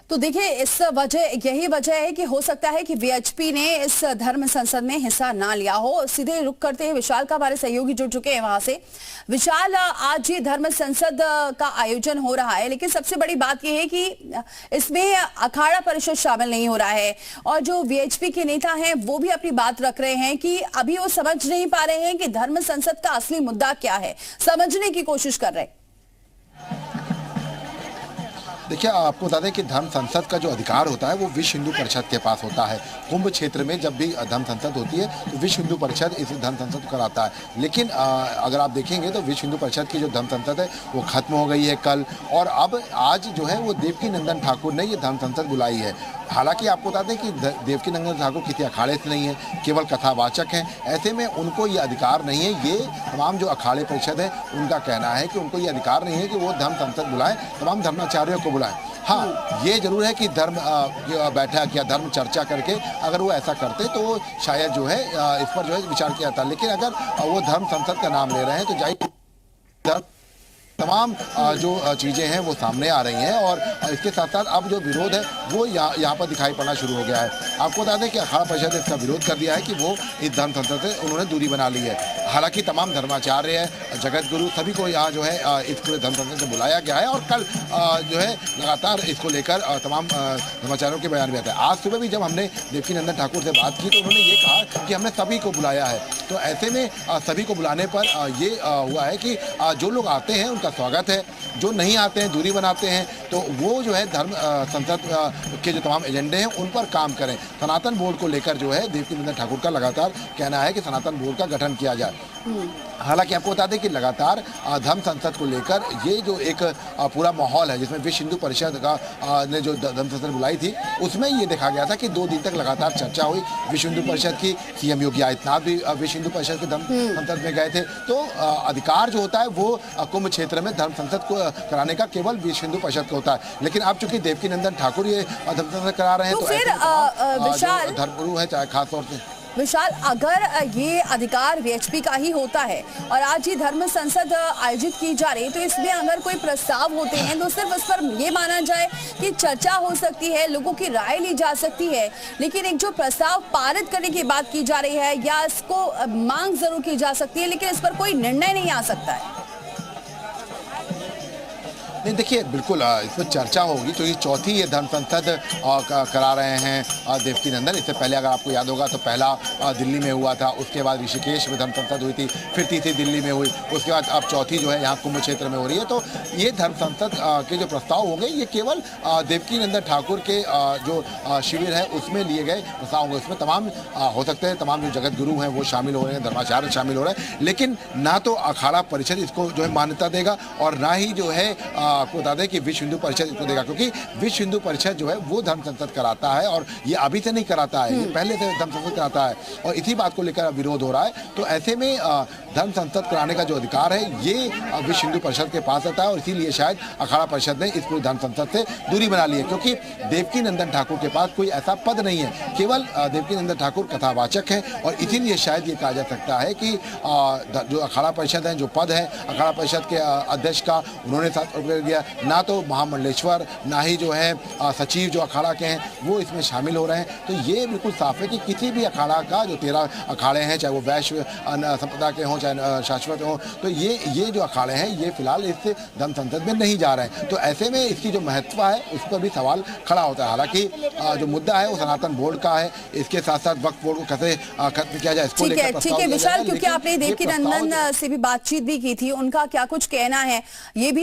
तो देखिए यही वजह है कि हो सकता है कि वीएचपी ने इस धर्म संसद में हिस्सा ना लिया हो। सीधे रुक करते हैं विशाल का, हमारे सहयोगी जुड़ चुके हैं वहां से। विशाल, आज ये धर्म संसद का आयोजन हो रहा है, लेकिन सबसे बड़ी बात यह है कि इसमें अखाड़ा परिषद शामिल नहीं हो रहा है और जो वीएचपी के नेता हैं वो भी अपनी बात रख रहे हैं कि अभी वो समझ नहीं पा रहे हैं कि धर्म संसद का असली मुद्दा क्या है, समझने की कोशिश कर रहे हैं। देखिए, आपको बता दें कि धर्म संसद का जो अधिकार होता है वो विश्व हिंदू परिषद के पास होता है। कुंभ क्षेत्र में जब भी धर्म संसद होती है तो विश्व हिंदू परिषद इस धर्म संसद को कराता है। लेकिन अगर आप देखेंगे तो विश्व हिंदू परिषद की जो धर्म संसद है वो खत्म हो गई है कल, और अब आज जो है वो देवकीनंदन ठाकुर ने ये धर्म संसद बुलाई है। हालांकि आपको बता दें कि देवकीनंदन ठाकुर किसी अखाड़े से नहीं है, केवल कथावाचक हैं। ऐसे में उनको ये अधिकार नहीं है, ये तमाम जो अखाड़े परिषद है उनका कहना है कि उनको ये अधिकार नहीं है कि वो धर्म संसद बुलाएं, तमाम धर्माचार्यों को बुलाएं। हाँ, ये जरूर है कि धर्म बैठक या धर्म चर्चा करके अगर वो ऐसा करते तो शायद जो है इस पर जो है विचार किया जाता। लेकिन अगर वो धर्म संसद का नाम ले रहे हैं तो जाहिर तमाम जो चीज़ें हैं वो सामने आ रही हैं, और इसके साथ साथ अब जो विरोध है वो यहाँ पर दिखाई पड़ना शुरू हो गया है। आपको बता दें कि अखाड़ा परिषद ने इसका विरोध कर दिया है कि वो इस धर्म संसद से उन्होंने दूरी बना ली है। हालांकि तमाम धर्माचार्य है, जगत गुरु, सभी को यहाँ जो है इस पूरे धर्म संसद से बुलाया गया है, और कल जो है लगातार इसको लेकर तमाम धर्माचार्यों के बयान भी आते हैं। आज सुबह भी जब हमने देवकीनंदन ठाकुर से बात की तो उन्होंने ये कहा कि हमने सभी को बुलाया है। तो ऐसे में सभी को बुलाने पर ये हुआ है कि जो लोग आते हैं उनका स्वागत है, जो नहीं आते हैं दूरी बनाते हैं, तो वो जो है धर्म संसद के जो तमाम एजेंडे हैं उन पर काम करें। सनातन बोर्ड को लेकर जो है देवकीनंदन ठाकुर का लगातार कहना है कि सनातन बोर्ड का गठन किया जाए। हालांकि आपको बता दें कि लगातार धर्म संसद को लेकर ये जो एक पूरा माहौल है जिसमें विश्व हिंदू परिषद का ने जो धर्म संसद बुलाई थी उसमें ये देखा गया था कि 2 दिन तक लगातार चर्चा हुई विश्व हिंदू परिषद की। सीएम योगी आदित्यनाथ भी विश्व हिंदू परिषद के धर्म संसद में गए थे। तो अधिकार जो होता है वो कुंभ क्षेत्र में धर्म संसद को कराने का केवल विश्व हिंदू परिषद का होता है। लेकिन अब चूंकि देवकीनंदन ठाकुर ये धर्म संसद करा रहे हैं तो फिर धर्मगुरु है, चाहे खासतौर से विशाल, अगर ये अधिकार वीएचपी का ही होता है और आज ये धर्म संसद आयोजित की जा रही है तो इसमें अगर कोई प्रस्ताव होते हैं तो सिर्फ उस पर ये माना जाए कि चर्चा हो सकती है, लोगों की राय ली जा सकती है, लेकिन एक जो प्रस्ताव पारित करने की बात की जा रही है या इसको मांग जरूर की जा सकती है लेकिन इस पर कोई निर्णय नहीं आ सकता है। नहीं, देखिए बिल्कुल इसमें चर्चा होगी। तो ये चौथी ये धर्म संसद करा रहे हैं देवकीनंदन। इससे पहले अगर आपको याद होगा तो पहला दिल्ली में हुआ था, उसके बाद ऋषिकेश में धर्म संसद हुई थी, फिर तीसरी दिल्ली में हुई, उसके बाद अब चौथी जो है यहाँ कुंभ क्षेत्र में हो रही है। तो ये धर्म संसद के जो प्रस्ताव होंगे ये केवल देवकीनंदन ठाकुर के जो शिविर है उसमें लिए गए प्रस्ताव होंगे। उसमें तमाम हो सकते हैं तमाम जो जगत गुरु हैं वो शामिल हो रहे हैं, धर्माचार्य शामिल हो रहे हैं, लेकिन ना तो अखाड़ा परिषद इसको जो है मान्यता देगा और ना ही जो है आपको बता दें कि विश्व हिंदू परिषद इसको देगा, क्योंकि विश्व हिंदू परिषद जो है वो धर्म संसद कराता है और ये अभी से नहीं कराता है, ये पहले से धर्म संसद कराता है और इसी बात को लेकर विरोध हो रहा है। तो ऐसे में धर्म संसद कराने का जो अधिकार है ये विश्व हिंदू परिषद के पास रहता है और इसीलिए शायद अखाड़ा परिषद ने इस पूरी धर्म संसद से दूरी बना ली है, क्योंकि देवकीनंदन ठाकुर के पास कोई ऐसा पद नहीं है, केवल देवकीनंदन ठाकुर कथावाचक हैं और इसीलिए शायद ये कहा जा सकता है कि जो अखाड़ा परिषद है, जो पद है अखाड़ा परिषद के अध्यक्ष का, उन्होंने साथ दिया। ना तो महामंडलेश्वर ना ही जो है सचिव जो अखाड़ा के हैं वो इसमें शामिल हो रहे हैं। तो ये बिल्कुल साफ है कि किसी भी अखाड़ा का जो 13 अखाड़े हैं, चाहे वो वैश्य संप्रदाय के हों चाहे शाश्वत हों, तो ये जो अखाड़े हैं ये फिलहाल इस धर्म संसद में नहीं जा रहे हैं। तो ऐसे में इसकी जो महत्व है उस पर भी सवाल खड़ा होता है। हालांकि जो मुद्दा है वो सनातन बोर्ड का है, इसके साथ साथ वक्फ बोर्ड को कैसे खत्म किया जाए इसको लेकर ठीक है विशाल, क्योंकि आपने देवकीनंदन से भी बातचीत भी की थी, उनका क्या कुछ कहना है ये भी